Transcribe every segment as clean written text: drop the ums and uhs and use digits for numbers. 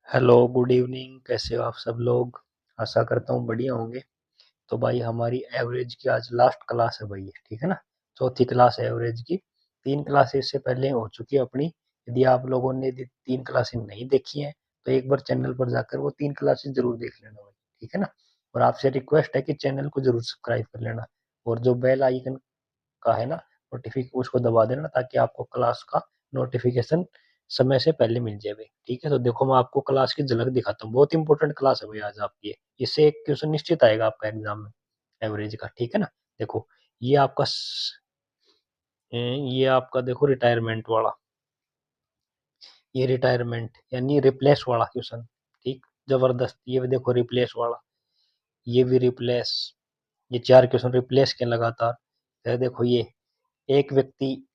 Hello, good evening. कैसे हो आप सब लोग? आशा करता हूँ बढ़िया होंगे। तो भाई हमारी एवरेज की आज लास्ट क्लास है भाई, ठीक है ना। चौथी क्लास है एवरेज की। 3 क्लासेस इससे पहले हो चुकी है अपनी। यदि आप लोगों ने 3 क्लासेस नहीं देखी हैं तो एक बार चैनल पर जाकर वो 3 क्लासेस जरूर देख लेना भाई, ठीक है ना। और आपसे रिक्वेस्ट है कि चैनल को जरूर सब्सक्राइब कर लेना। और जो बेल आइकन का है ना नोटिफिकेशन, उसको दबा देना ताकि आपको क्लास का नोटिफिकेशन समय से पहले मिल जाए भाई, ठीक है। तो देखो मैं आपको क्लास की झलक दिखाता हूँ। बहुत इंपॉर्टेंट क्लास है भाई आज आपकी। इससे एक क्वेश्चन निश्चित आएगा आपका एग्जाम में एवरेज का, ठीक है ना। देखो ये आपका ये आपका देखो रिटायरमेंट वाला, ये रिटायरमेंट यानी रिप्लेस वाला क्वेश्चन, ठीक। जबरदस्त। ये भी देखो रिप्लेस वाला, ये भी रिप्लेस। ये 4 क्वेश्चन रिप्लेस के लगातार। फिर देखो ये एक व्यक्ति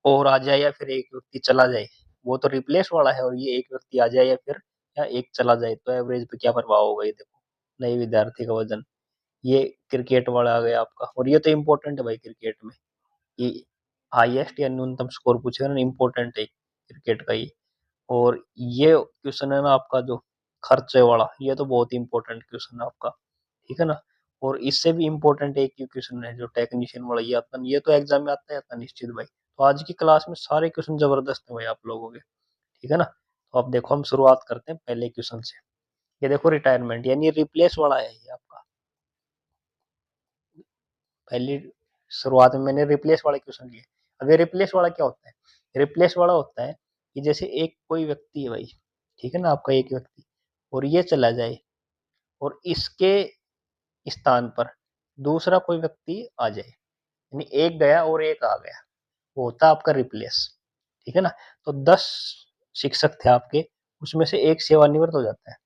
और आ जाए या फिर एक व्यक्ति चला जाए, वो तो रिप्लेस वाला है। और ये एक व्यक्ति आ जाए या एक चला जाए तो एवरेज पे क्या प्रभाव होगा, ये देखो। नए विद्यार्थी का वजन। ये क्रिकेट वाला आ गया आपका। और ये तो इम्पोर्टेंट है भाई क्रिकेट में। ये हाईएस्ट या न्यूनतम स्कोर पूछेगा ना, इम्पोर्टेंट है क्रिकेट का ये। और ये क्वेश्चन है ना आपका जो खर्चे वाला, ये तो बहुत इंपॉर्टेंट क्वेश्चन है आपका, ठीक है ना। और इससे भी इम्पोर्टेंट एक क्वेश्चन है जो टेक्नीशियन वाला, ये आता ये तो एग्जाम में आता है आता निश्चित भाई। तो आज की क्लास में सारे क्वेश्चन जबरदस्त है भाई आप लोगों के, ठीक है ना। तो अब देखो हम शुरुआत करते हैं पहले क्वेश्चन से। ये देखो रिटायरमेंट यानी रिप्लेस वाला है ये आपका। पहली शुरुआत में मैंने रिप्लेस वाला क्वेश्चन लिया। अब ये रिप्लेस वाला क्या होता है? रिप्लेस वाला होता है कि जैसे एक कोई व्यक्ति है भाई, ठीक है ना, आपका एक व्यक्ति, और ये चला जाए और इसके स्थान पर दूसरा कोई व्यक्ति आ जाए, यानी एक गया और एक आ गया, वो होता है आपका रिप्लेस, ठीक है ना। तो 10 शिक्षक थे आपके, उसमें से एक सेवानिवृत्त हो जाता है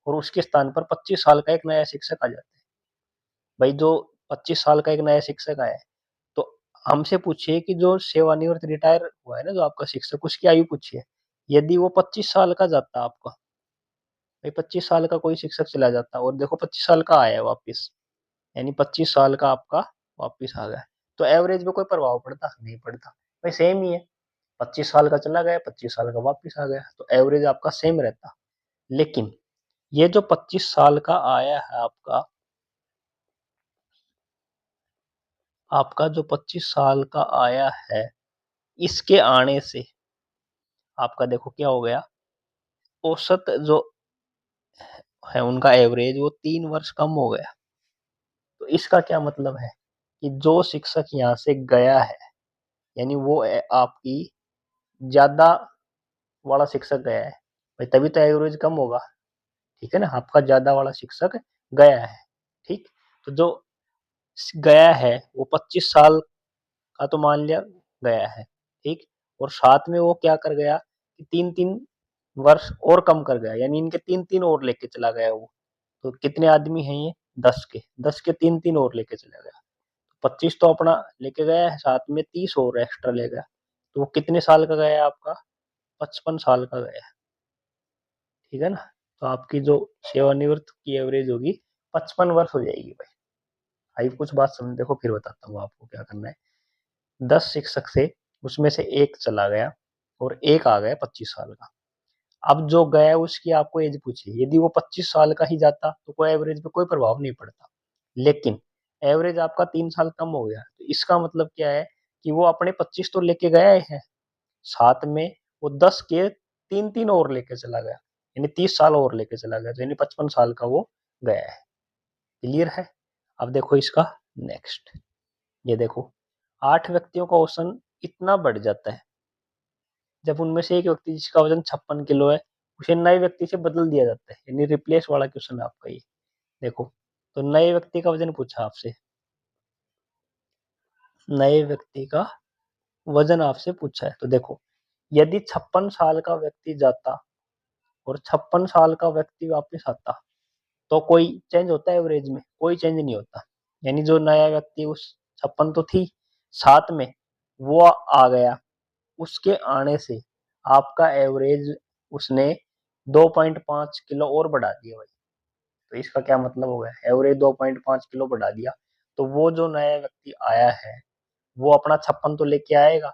और उसके स्थान पर 25 साल का एक नया शिक्षक आ जाता है। भाई जो 25 साल का एक नया शिक्षक आया है, तो हमसे पूछिए कि जो सेवानिवृत्त रिटायर हुआ है ना जो आपका शिक्षक, उसकी आयु पूछिए। यदि वो 25 साल का जाता आपका, भाई 25 साल का कोई शिक्षक चला जाता और देखो 25 साल का आया है वापिस, यानी 25 साल का आपका वापिस आ गया, तो एवरेज में कोई प्रभाव पड़ता नहीं पड़ता भाई, सेम ही है। 25 साल का चला गया, 25 साल का वापिस आ गया, तो एवरेज आपका सेम रहता। लेकिन ये जो 25 साल का आया है आपका, आपका जो 25 साल का आया है, इसके आने से आपका देखो क्या हो गया, औसत जो है उनका एवरेज वो 3 वर्ष कम हो गया। तो इसका क्या मतलब है कि जो शिक्षक यहाँ से गया है, यानी वो आपकी ज्यादा वाला शिक्षक गया है भाई, तभी तो एवरेज कम होगा, ठीक है ना। आपका ज्यादा वाला शिक्षक गया है, ठीक। तो जो गया है वो 25 साल का तो मान लिया गया है, ठीक। और साथ में वो क्या कर गया कि 3-3 वर्ष और कम कर गया, यानी इनके 3-3 और लेके चला गया वो। तो कितने आदमी हैं ये? 10 के 3-3 और लेके चला गया। 25 तो अपना लेके गया है, साथ में 30 और एक्स्ट्रा ले गया। तो वो कितने साल का गया आपका? 55 साल का गया, ठीक है ना। तो आपकी जो सेवानिवृत्त की एवरेज होगी 55 वर्ष हो जाएगी भाई। आई कुछ बात समझ, देखो फिर बताता हूँ आपको क्या करना है। 10 शिक्षक से उसमें से एक चला गया और एक आ गया 25 साल का। अब जो गया उसकी आपको एज पूछी, यदि वो 25 साल का ही जाता तो कोई एवरेज पे कोई प्रभाव नहीं पड़ता। लेकिन एवरेज आपका 3 साल कम हो गया, तो इसका मतलब क्या है कि वो अपने 25 तो लेके गया है, साथ में वो 10 के 3-3 और लेके चला गया, यानी 30 साल और लेके चला गया, तो यानी 55 साल का वो गया है। क्लियर है? अब देखो इसका नेक्स्ट। ये देखो 8 व्यक्तियों का औसत इतना बढ़ जाता है जब उनमें से एक व्यक्ति जिसका वजन 56 किलो है, उसे नए व्यक्ति से बदल दिया जाता है, यानी रिप्लेस वाला क्वेश्चन है आपका ये। देखो तो नए व्यक्ति का वजन पूछा आपसे, नए व्यक्ति का वजन आपसे पूछा है। तो देखो यदि 56 साल का व्यक्ति जाता और 56 साल का व्यक्ति वापस आता, तो कोई चेंज होता है एवरेज में? कोई चेंज नहीं होता। यानी जो नया व्यक्ति, उस 56 तो थी, साथ में वो आ गया, उसके आने से आपका एवरेज उसने 2.5 किलो और बढ़ा दिया भाई। तो इसका क्या मतलब हो गया? एवरेज 2.5 किलो बढ़ा दिया, तो वो जो नया व्यक्ति आया है वो अपना 56 तो लेके आएगा,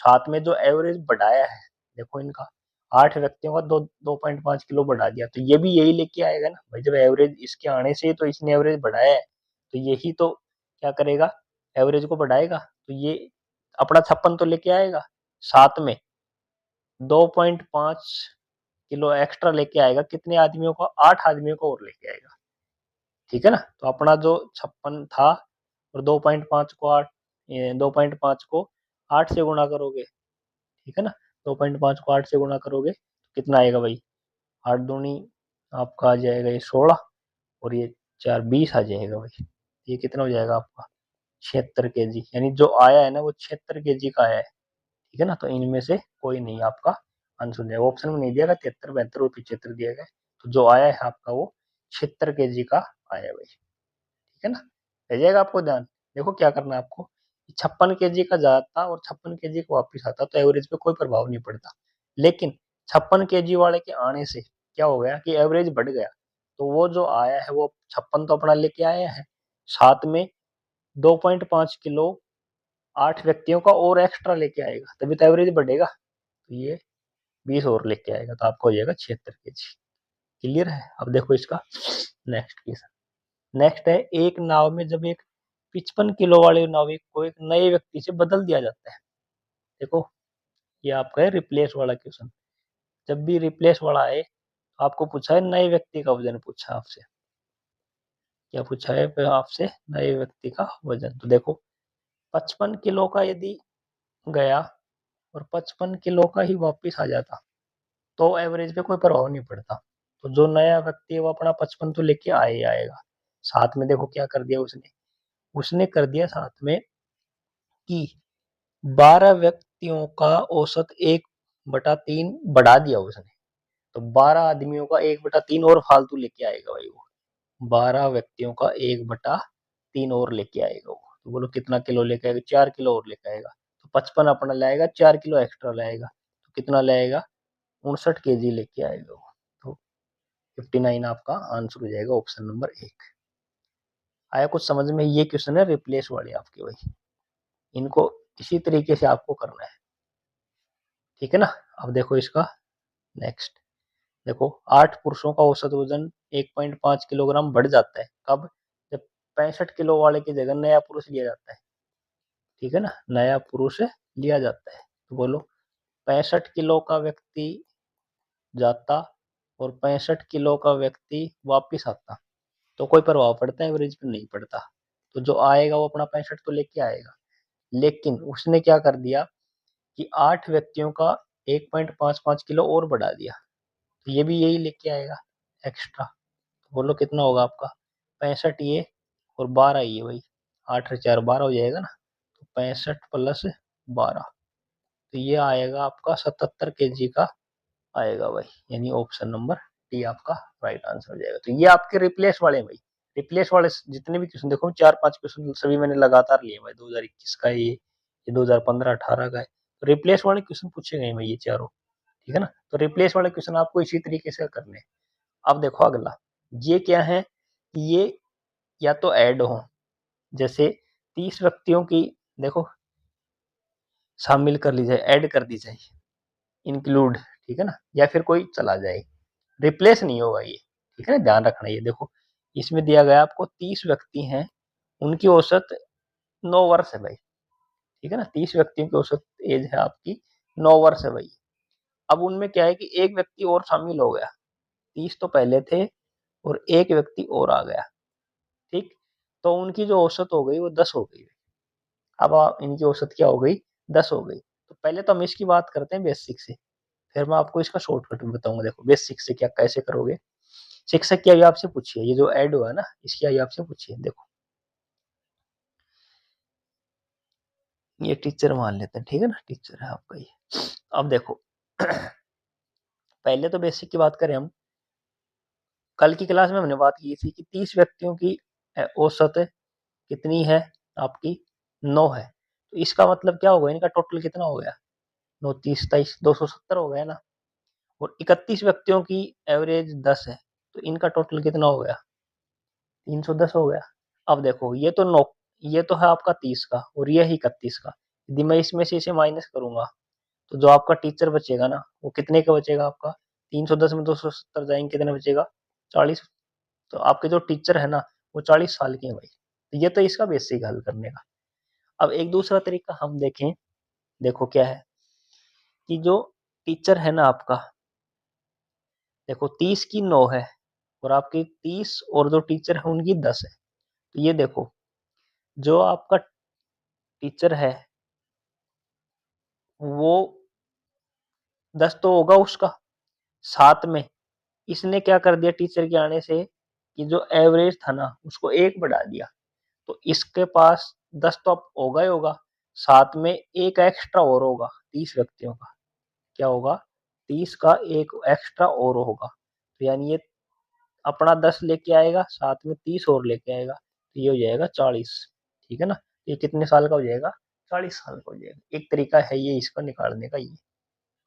साथ में जो एवरेज बढ़ाया है देखो इनका, 8 व्यक्तियों का 2.5 किलो बढ़ा दिया, तो ये भी यही लेके आएगा ना भाई। जब एवरेज इसके आने से तो इसने एवरेज बढ़ाया है, तो यही तो क्या करेगा, एवरेज को बढ़ाएगा। तो ये अपना 56 तो लेके आएगा, साथ में 2.5 किलो एक्स्ट्रा लेके आएगा। कितने आदमियों को, 8 आदमियों को और लेके आएगा, ठीक है ना। तो अपना जो 56 था और 2.5 को 8, 2.5 को 8 से गुणा करोगे, ठीक है ना। 2.5 को 8 से गुणा करोगे तो कितना आएगा भाई, 8 दूनी आपका आ जाएगा ये 16, और ये 4 20 आ जाएगा भाई। ये कितना हो जाएगा आपका 76 केजी, यानी जो आया है ना वो 76 केजी का आया है, ठीक है ना। तो इनमें से कोई नहीं आपका आंसर दिया, ऑप्शन में नहीं दिया गया, 73 72 और 75 दिया गया। तो जो आया है आपका वो 76 केजी का आया भाई, ठीक है ना। रह जाएगा आपको ध्यान। देखो क्या करना है आपको, 56 केजी का जाता और 56 केजी का वापिस आता तो एवरेज पे कोई प्रभाव नहीं पड़ता, लेकिन 56 केजी वाले के आने से क्या हो गया कि एवरेज बढ़ गया। तो वो जो आया है वो 56 तो अपना लेके आया है, साथ में 2.5 किलो 8 व्यक्तियों का और एक्स्ट्रा लेके आएगा, तभी तो एवरेज बढ़ेगा। तो ये 20 और लेके आएगा, तो आपको हो जाएगा 76 केजी। क्लियर है। अब देखो इसका नेक्स्ट क्वेश्चन। नेक्स्ट है, एक नाव में जब एक 55 किलो वाले नाविक को एक नए व्यक्ति से बदल दिया जाता है। देखो ये आपका है रिप्लेस वाला क्वेश्चन। जब भी रिप्लेस वाला है आपको पूछा है नए व्यक्ति का वजन, पूछा आपसे क्या पूछा है आपसे, नए व्यक्ति का वजन। तो देखो 55 किलो का यदि गया और 55 किलो का ही वापिस आ जाता तो एवरेज पे कोई प्रभाव नहीं पड़ता। तो जो नया व्यक्ति है वो अपना 55 तो लेके आए ही आएगा। साथ में देखो क्या कर दिया उसने, उसने कर दिया साथ में कि 12 व्यक्तियों का औसत 1/3 बढ़ा दिया उसने। तो 12 आदमियों का 1/3 और फालतू लेके आएगा भाई वो, 12 व्यक्तियों का 1/3 और लेके आएगा वो। तो बोलो कितना किलो लेके आएगा, 4 किलो और लेके आएगा। तो 55 अपना लाएगा, 4 किलो एक्स्ट्रा लाएगा, तो कितना लाएगा 59 केजी लेके आएगा वो। तो 59 आपका आंसर हो जाएगा, ऑप्शन नंबर 1। आया कुछ समझ में। ये क्वेश्चन है रिप्लेस वाले आपके भाई, इनको इसी तरीके से आपको करना है, ठीक है ना। अब देखो इसका नेक्स्ट। देखो 8 पुरुषों का औसत वजन 1.5 किलोग्राम बढ़ जाता है कब, जब 65 किलो वाले की जगह नया पुरुष लिया जाता है, ठीक है ना, नया पुरुष लिया जाता है। तो बोलो 65 किलो का व्यक्ति जाता और 65 किलो का व्यक्ति वापिस आता तो कोई प्रभाव पड़ता है, एवरेज पे नहीं पड़ता। तो जो आएगा वो अपना 65 तो लेके आएगा, लेकिन उसने क्या कर दिया कि 8 व्यक्तियों का 1.55 किलो और बढ़ा दिया, तो ये भी यही लेके आएगा एक्स्ट्रा। तो बोलो कितना होगा आपका 65 ये और 12 ये भाई, 8 और 4 12 हो जाएगा ना। तो 65 प्लस 12, तो ये आएगा आपका 77 केजी का आएगा भाई, यानी ऑप्शन नंबर डी आपका राइट आंसर हो जाएगा। तो ये आपके रिप्लेस वाले भाई, रिप्लेस वाले जितने भी क्वेश्चन देखो 4-5 क्वेश्चन सभी मैंने लगातार लिए भाई, 2021 का ये 2015-18 का है। तो रिप्लेस वाले क्वेश्चन पूछे गए भाई ये चारों, ठीक है ना। तो रिप्लेस वाले क्वेश्चन आपको इसी तरीके से करने हैं। अब देखो अगला, ये क्या है, ये या तो ऐड हो, जैसे 30 व्यक्तियों की देखो शामिल कर ली जाए, ऐड कर दी जाए, इंक्लूड, ठीक है ना, या फिर कोई चला जाए, रिप्लेस नहीं होगा ये, ठीक है ना, ध्यान रखना। ये देखो इसमें दिया गया आपको 30 व्यक्ति हैं, उनकी औसत 9 वर्ष है भाई, ठीक है ना, 30 व्यक्तियों की औसत एज है आपकी 9 वर्ष है भाई। अब उनमें क्या है कि एक व्यक्ति और शामिल हो गया, 30 तो पहले थे और एक व्यक्ति और आ गया, ठीक। तो उनकी जो औसत हो गई वो 10 हो गई। अब इनकी औसत क्या हो गई, 10 हो गई। तो पहले तो हम इसकी बात करते हैं बेसिक से, फिर मैं आपको इसका शॉर्टकट भी बताऊंगा। देखो बेसिक से क्या कैसे करोगे, शिक्षक की आयु आपसे पूछिए, ये जो ऐड हुआ है ना इसकी आयु आपसे पूछिए। देखो ये टीचर मान लेते हैं, ठीक है ना, टीचर है आपका ये। अब देखो पहले तो बेसिक की बात करें हम, कल की क्लास में हमने बात की थी कि 30 व्यक्तियों की औसत कितनी है आपकी, 9 है। तो इसका मतलब क्या होगा, इनका टोटल कितना हो गया, 9 30 23 270 हो गया ना। और 31 व्यक्तियों की एवरेज 10 है, तो इनका टोटल कितना हो गया, 310 हो गया। अब देखो ये तो 9, ये तो है आपका 30 का और ये है 31 का, यदि मैं इसमें से इसे माइनस करूंगा तो जो आपका टीचर बचेगा ना, वो कितने का बचेगा आपका? 310 में 270 जाएंगे, कितना बचेगा? 40। तो आपके जो टीचर है ना, वो 40 साल के हैं भाई। तो ये तो इसका बेसिक हल करने का। अब एक दूसरा तरीका हम देखें, देखो क्या है कि जो टीचर है ना आपका, देखो 30 की 9 है, और आपकी 30 और जो टीचर है उनकी 10 है। तो ये देखो, जो आपका टीचर है वो 10 तो होगा उसका, साथ में इसने क्या कर दिया टीचर के आने से कि जो एवरेज था ना उसको 1 बढ़ा दिया। तो इसके पास 10 तो अब होगा ही होगा, साथ में एक एक्स्ट्रा और होगा 30 व्यक्तियों का। क्या होगा? 30 का एक एक्स्ट्रा और होगा। तो यानी ये अपना 10 लेके आएगा, साथ में 30 और लेके आएगा, तो ये हो जाएगा 40। ठीक है ना? ये कितने साल का हो जाएगा? 40 साल का हो जाएगा। एक तरीका है ये इसको निकालने का ये।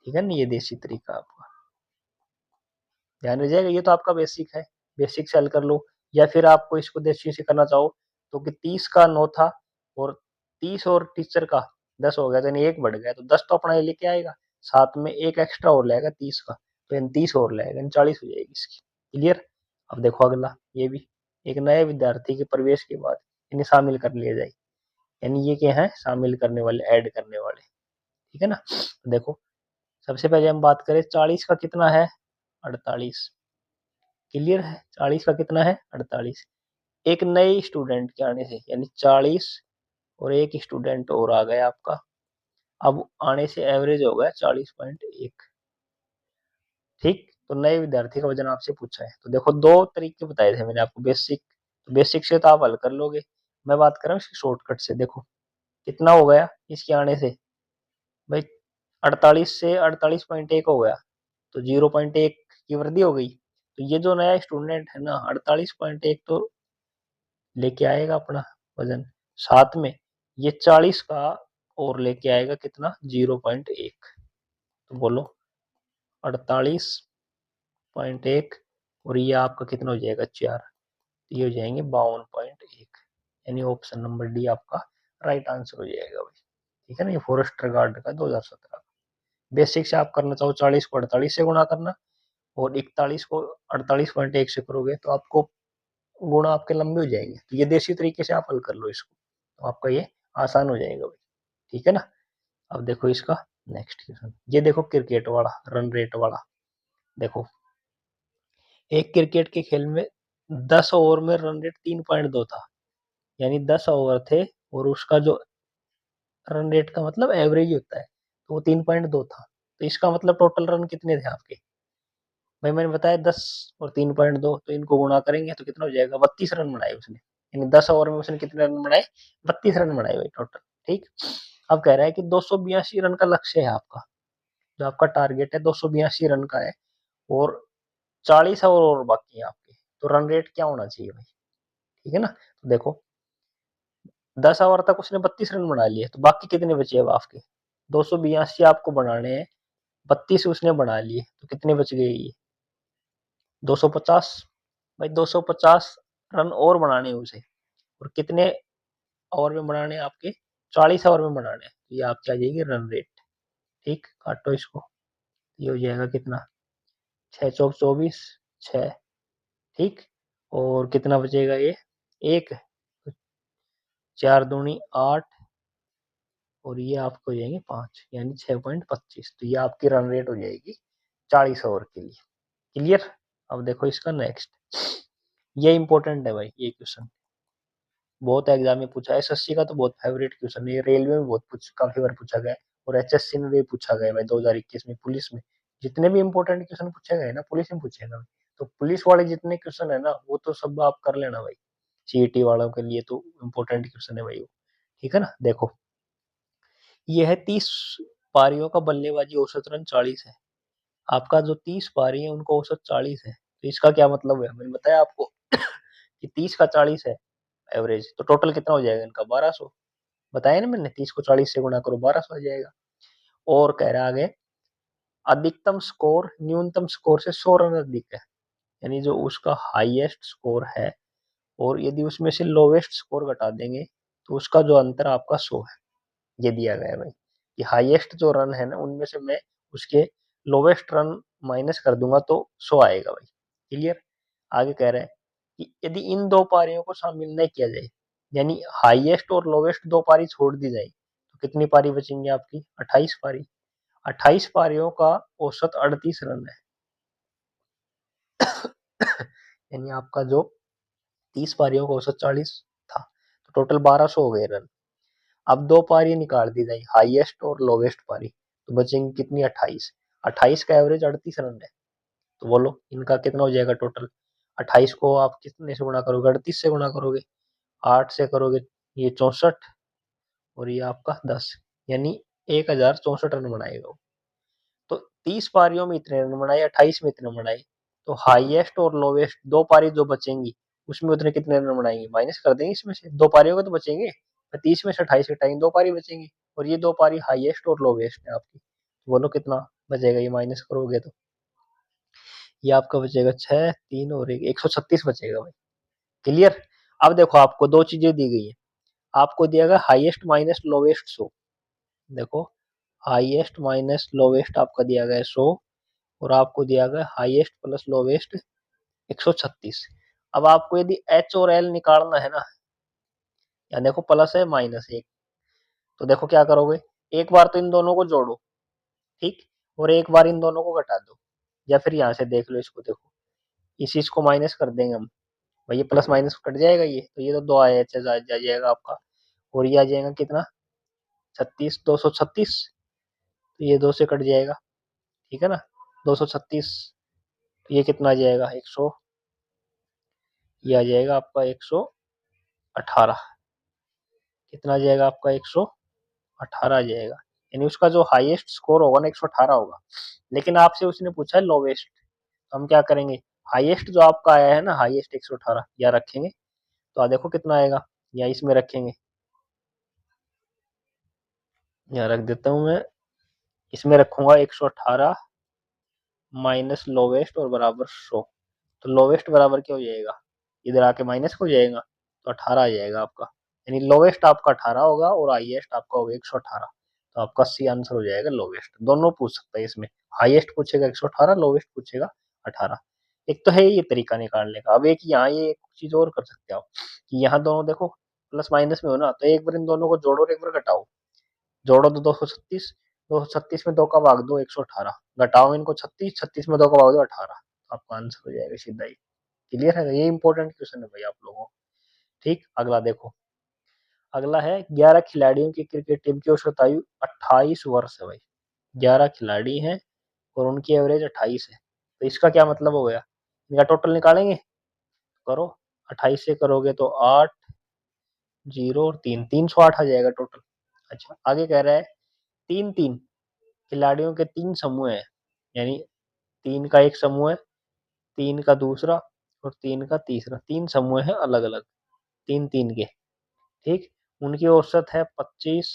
ठीक है ना? ये देसी तरीका आपका ध्यान रह जाएगा। ये तो आपका बेसिक है, बेसिक से हल कर लो। या फिर आपको इसको देसी से करना चाहो तो कि 30 का 9 था, और 30 और टीचर का 10 हो गया, तो यानी 1 बढ़ गया, तो 10 तो अपना ये लेके आएगा, साथ में एक एक्स्ट्रा और लाएगा 30 का, तो यानी 30 और लाएगा, यानी 40 हो जाएगी इसकी। क्लियर? अब देखो अगला, ये भी एक नए विद्यार्थी के प्रवेश के बाद इन्हें शामिल कर लिया जाए, यानी ये क्या है? शामिल करने वाले, ऐड करने वाले। ठीक है ना? देखो सबसे पहले हम बात करें 40 का कितना है? 48। क्लियर है? 40 का कितना है? 48। एक नए स्टूडेंट के आने से, यानी 40 और एक स्टूडेंट और आ गया आपका, अब आने से एवरेज हो गया 40.1। ठीक, तो नए विद्यार्थी का वजन आपसे पूछा है। तो देखो दो तरीके बताए थे मैंने आपको, बेसिक, तो बेसिक से तो आप हल कर लोगे। मैं बात कर रहा हूँ इसकी शॉर्टकट से। देखो कितना हो गया इसके आने से भाई? 48 से 48.1 हो गया, तो 0.1 की वृद्धि हो गई। तो ये जो नया स्टूडेंट है ना, 48.1 तो लेके आएगा अपना वजन, साथ में ये 40 का और लेके आएगा कितना? 0.1। तो बोलो 48.1 और ये आपका कितना हो जाएगा? 4। तो ये हो जाएंगे 52.1, यानी ऑप्शन नंबर डी आपका राइट आंसर हो जाएगा भाई। ठीक है ना? ये फॉरेस्टर गार्ड का 2017 का। बेसिक से आप करना चाहो 40 को 48 से गुणा करना, और 41 को 48.1 से करोगे तो आपको गुणा आपके लंबे हो जाएंगे। तो ये देसी तरीके से आप हल कर लो इसको, तो आपका ये आसान हो जाएगा भाई। ठीक है ना? अब देखो इसका नेक्स्ट क्वेश्चन, ये देखो क्रिकेट वाला, रन रेट वाला। देखो एक क्रिकेट के खेल में 10 ओवर में रन रेट 3.2 था, यानी 10 ओवर थे और उसका जो रन रेट का मतलब एवरेज होता है, तो वो 3.2 था। तो इसका मतलब टोटल रन कितने थे आपके? भाई मैंने बताया 10 और 3.2, तो इनको गुणा करेंगे तो कितना हो जाएगा? 32 रन बनाए उसने, यानी 10 ओवर में उसने कितने रन बनाए? 32 रन बनाए भाई टोटल। ठीक, अब कह रहा है कि 282 रन का लक्ष्य है आपका, जो आपका टारगेट है 282 रन का है, और 40 ओवर और बाकी है आपके, तो रन रेट क्या होना चाहिए भाई? ठीक है ना? तो देखो 10 ओवर तक उसने 32 रन बना लिए, तो बाकी कितने बचे अब आपके? 282 आपको बनाने हैं, 32 उसने बना लिए, तो कितने बच गए ये? 250। भाई 250 रन और बनाने हैं उसे, और कितने ओवर में बनाने हैं आपके? 40 ओवर में बनाने हैं। ये आपकी आ जाएगी रन रेट। ठीक, काटो इसको, ये हो जाएगा कितना? 6 चौक 24, 6। ठीक, और कितना बचेगा ये? एक, 4 दूनी 8, और ये आपको हो जाएंगे 5, यानी 6.25। तो ये आपकी रन रेट हो जाएगी 40 ओवर के लिए। क्लियर? अब देखो इसका नेक्स्ट, ये इंपॉर्टेंट है भाई ये क्वेश्चन, बहुत एग्जाम में पूछा है। एसएससी का तो बहुत फेवरेट क्वेश्चन है, ये रेलवे में बहुत काफी बार पूछा गया है, और एचएससी में भी पूछा गया है भाई 2021 में। पुलिस में जितने भी इंपॉर्टेंट क्वेश्चन पूछे गए ना, पुलिस में पूछेगा भाई। तो पुलिस वाले जितने क्वेश्चन है ना, वो तो सब आप कर लेना भाई, सीईटी वालों के लिए तो इम्पोर्टेंट क्वेश्चन है भाई वो। ठीक है ना? देखो ये है 30 पारियों का बल्लेबाजी औसत रन 40 है। आपका जो 30 पारी है उनको औसत 40 है, तो इसका क्या मतलब है? मैंने बताया आपको कि 30 का 40 है एवरेज, तो टोटल कितना हो जाएगा इनका? 1200। बताया ना मैंने, 30 को 40 से गुणा करो, 1200 आ जाएगा। और कह रहा आगे, अधिकतम स्कोर न्यूनतम स्कोर से 100 रन अधिक है, यानी जो उसका हाईएस्ट स्कोर है, और यदि उसमें से लोवेस्ट स्कोर घटा देंगे तो उसका जो अंतर आपका 100 है। ये दिया गया है भाई। कि हाईएस्ट जो रन है ना उनमें से मैं उसके लोवेस्ट रन माइनस कर दूंगा तो 100 आएगा भाई। क्लियर। आगे कह रहे हैं कि यदि इन दो पारियों को शामिल नहीं किया जाए, यानी हाईएस्ट और लोवेस्ट दो पारी छोड़ दी जाए, तो कितनी पारी बचेंगी आपकी? 28 पारी। 28 पारियों का औसत 38 रन है। यानी आपका जो 30 पारियों का औसत 40 था, तो टोटल 1200 हो गए रन। अब दो पारी निकाल दी जाए, हाईएस्ट और लोवेस्ट पारी, तो बचेंगी कितनी? 28। 28 का एवरेज 38 रन है। तो बोलो इनका कितना हो जाएगा टोटल? 28 को आप कितने से गुणा करोगे? 38 से गुणा करोगे, 8 से करोगे ये 64, और ये आपका 10, यानी 1064 रन बनाएगा वो। तो 30 पारियों में इतने रन बनाए, 28 में इतने बनाए, तो हाईएस्ट और लोवेस्ट दो पारी जो बचेंगी उसमें उतने कितने रन बनाएंगे? माइनस कर देंगे इसमें से, दो पारियों के तो बचेंगे, 30 में से 28 घटाएंगे, दो पारी बचेंगी, और ये दो पारी हाईएस्ट और लोवेस्ट है आपकी। तो बोलो कितना बचेगा? ये माइनस करोगे तो ये आपका बचेगा 6, 3 और 1, 136 बचेगा भाई। क्लियर। अब देखो आपको दो चीजें दी गई है, आपको दिया गया हाईएस्ट माइनस लोवेस्ट 100। देखो हाईएस्ट माइनस लोवेस्ट आपका दिया गया है 100, और आपको दिया गया हाईएस्ट प्लस लोवेस्ट 136। अब आपको यदि एच और एल निकालना है ना, या देखो प्लस है माइनस एक, तो देखो क्या करोगे, एक बार तो इन दोनों को जोड़ो, ठीक, और एक बार इन दोनों को घटा दो, या फिर यहाँ से देख लो इसको, देखो इस चीज को माइनस कर देंगे हम, भाई ये प्लस माइनस कट जाएगा, ये तो ये तो दो आया एच जा जाएगा आपका, और ये आ जाएगा कितना? 36, 236, तो ये दो से कट जाएगा, ठीक है ना, 236, तो ये कितना आ जाएगा? 100, ये आ जाएगा आपका 118, कितना आ जाएगा आपका? 118 आ जाएगा, यानी उसका जो हाईएस्ट स्कोर होगा ना 118 होगा। लेकिन आपसे उसने पूछा है लोवेस्ट, तो हम क्या करेंगे, हाईएस्ट जो आपका आया है ना, हाईएस्ट 118 या रखेंगे, तो देखो कितना आएगा, या इसमें रखेंगे, यहाँ रख देता हूँ मैं, इसमें रखूंगा 118 माइनस लोवेस्ट और बराबर 100, तो लोवेस्ट बराबर क्या हो जाएगा? इधर आके माइनस हो जाएगा, तो 18 आ जाएगा आपका, यानी लोवेस्ट आपका 18 होगा और हाईएस्ट आपका होगा 118, तो आपका सी आंसर हो जाएगा लोवेस्ट। दोनों पूछ सकता है इसमें, हाईएस्ट पूछेगा 118, लोवेस्ट पूछेगा 18। एक तो है ये तरीका निकालने का। अब एक यहाँ ये एक चीज और कर सकते हो आप, कि यहाँ दोनों देखो प्लस माइनस में हो ना, तो एक बार इन दोनों को जोड़ो और एक बार घटाओ, जोड़ो तो 236, 236 में दो का भाग दो 118, घटाओ इनको 36, 36 में दो का भाग दो 18, आपका आंसर हो जाएगा सीधा ही। क्लियर है? ये इंपॉर्टेंट क्वेश्चन है भाई आप लोगों को। ठीक, अगला देखो, अगला है 11 खिलाड़ियों की क्रिकेट टीम की औसत आयु 28 वर्ष है भाई। 11 खिलाड़ी हैं और उनकी एवरेज 28 है, तो इसका क्या मतलब हो गया? इनका टोटल निकालेंगे, करो, 28 से करोगे तो 8, 0 और 3, 308 आ जाएगा टोटल। अच्छा, आगे कह रहा है तीन तीन खिलाड़ियों के तीन समूह हैं, यानी तीन का एक समूह है, तीन का दूसरा, और तीन का तीसरा, तीन समूह है अलग अलग, तीन तीन के, ठीक। उनकी औसत है 25,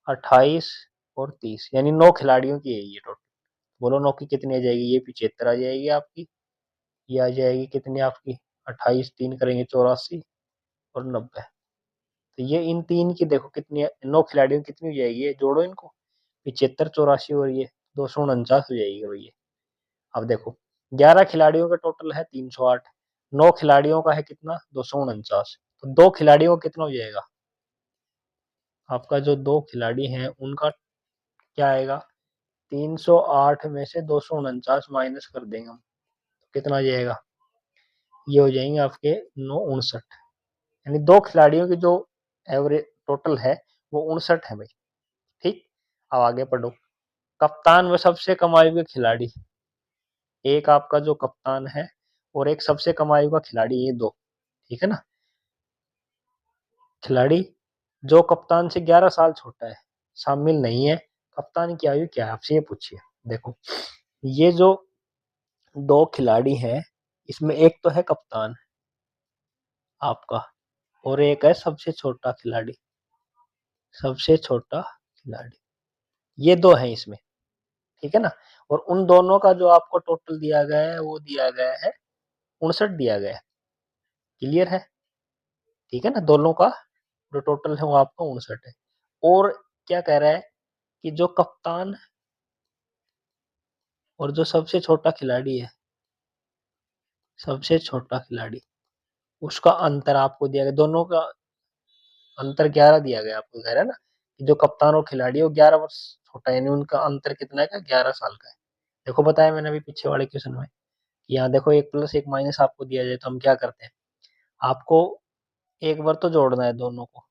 28 और 30, यानी 9 खिलाड़ियों की है ये टोटल। बोलो 9 की कितनी आ जाएगी? ये 75 आ जाएगी आपकी, ये आ जाएगी कितनी आपकी? 28, तीन करेंगे 84 और 90, तो ये इन तीन की देखो कितनी, 9 खिलाड़ियों की कितनी हो जाएगी? ये जोड़ो इनको, 75, 84 और ये 249 हो जाएगी भैया। अब देखो 11 खिलाड़ियों का टोटल है 308, 9 खिलाड़ियों का है कितना? 249, तो दो खिलाड़ियों का कितना हो जाएगा आपका? जो दो खिलाड़ी हैं उनका क्या आएगा? 308 में से 249 माइनस कर देंगे हम, तो कितना आ जाएगा? ये हो जाएंगे आपके 959, यानी दो खिलाड़ियों की जो एवरेज टोटल है वो 59 है भाई। ठीक, अब आगे पढ़ो, कप्तान व सबसे कम आयु के खिलाड़ी, एक आपका जो कप्तान है और एक सबसे कम आयु का खिलाड़ी, ये दो, ठीक है ना। खिलाड़ी जो कप्तान से 11 साल छोटा है शामिल नहीं है, कप्तान की आयु क्या है? आपसे ये पूछिए। देखो ये जो दो खिलाड़ी हैं, इसमें एक तो है कप्तान आपका, और एक है सबसे छोटा खिलाड़ी, सबसे छोटा खिलाड़ी, ये दो हैं इसमें, ठीक है ना। और उन दोनों का जो आपको टोटल दिया गया है वो दिया गया है 59 दिया गया है। क्लियर है? ठीक है ना, दोनों का जो टोटल है वो आपका 59 है। और क्या कह रहा है कि जो कप्तान और जो सबसे छोटा खिलाड़ी है, सबसे छोटा खिलाड़ी, उसका अंतर आपको दिया गया, दोनों का अंतर 11 दिया गया आपको, कह रहा है ना कि जो कप्तान और खिलाड़ी है वो 11 वर्ष छोटा है, यानी उनका अंतर कितना है, 11 साल का है। देखो बताया मैंने अभी पीछे वाले क्वेश्चन में, यहाँ देखो एक प्लस एक माइनस आपको दिया जाए तो हम क्या करते हैं, आपको एक बार तो जोड़ना है दोनों को,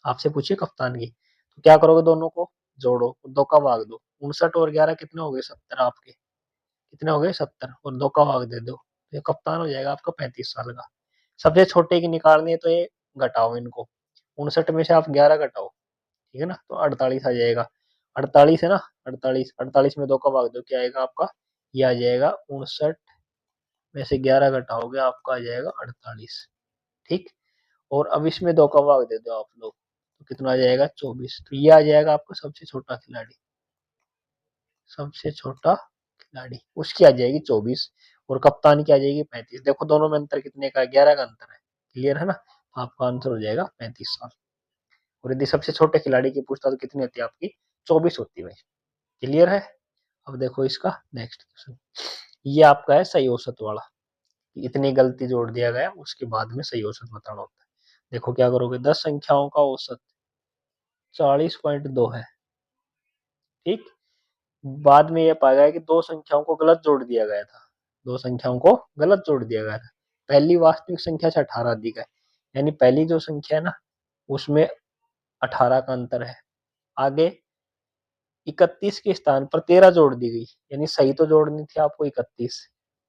आपसे पूछिए कप्तान की, तो क्या करोगे, दोनों को जोड़ो, दो का भाग दो, 59 और 11 कितने हो गए, 70 आपके, कितने हो गए 70, और दो का भाग दे दो, तो ये कप्तान हो जाएगा आपका 35 साल का। सबसे छोटे की निकालनी है तो ये घटाओ इनको, 59 में से आप 11 घटाओ, ठीक है ना, तो 48 आ जाएगा, 48 है ना, 48, 48 में दो का भाग दो, क्या आएगा आपका, ये आ जाएगा 59 में से 11 घटाओगे आपका आ जाएगा 48, ठीक। और अब इसमें दो का भाग दे दो आप लोग, तो कितना आ जाएगा 24, तो ये आ जाएगा आपका सबसे छोटा खिलाड़ी, सबसे छोटा खिलाड़ी, उसकी आ जाएगी 24 और कप्तान की आ जाएगी 35। देखो दोनों में अंतर कितने का है, 11 का अंतर है, क्लियर है ना, आपका आंसर हो जाएगा 35 साल। और यदि सबसे छोटे खिलाड़ी की पूछता तो कितनी होती है आपकी, 24 होती है भाई, क्लियर है। अब देखो इसका नेक्स्ट क्वेश्चन, ये आपका है सही औसत वाला, इतनी गलती जोड़ दिया गया उसके बाद में सही औसत बताना होता है। देखो क्या करोगे, 10 संख्याओं का औसत 40.2 है, ठीक। बाद में ये पाया गया कि दो संख्याओं को गलत जोड़ दिया गया था, दो संख्याओं को गलत जोड़ दिया गया था, पहली वास्तविक संख्या से 18 अधिक है, यानी पहली जो संख्या है ना उसमें 18 का अंतर है, आगे 31 के स्थान पर 13 जोड़ दी गई, यानी सही तो जोड़नी थी आपको 31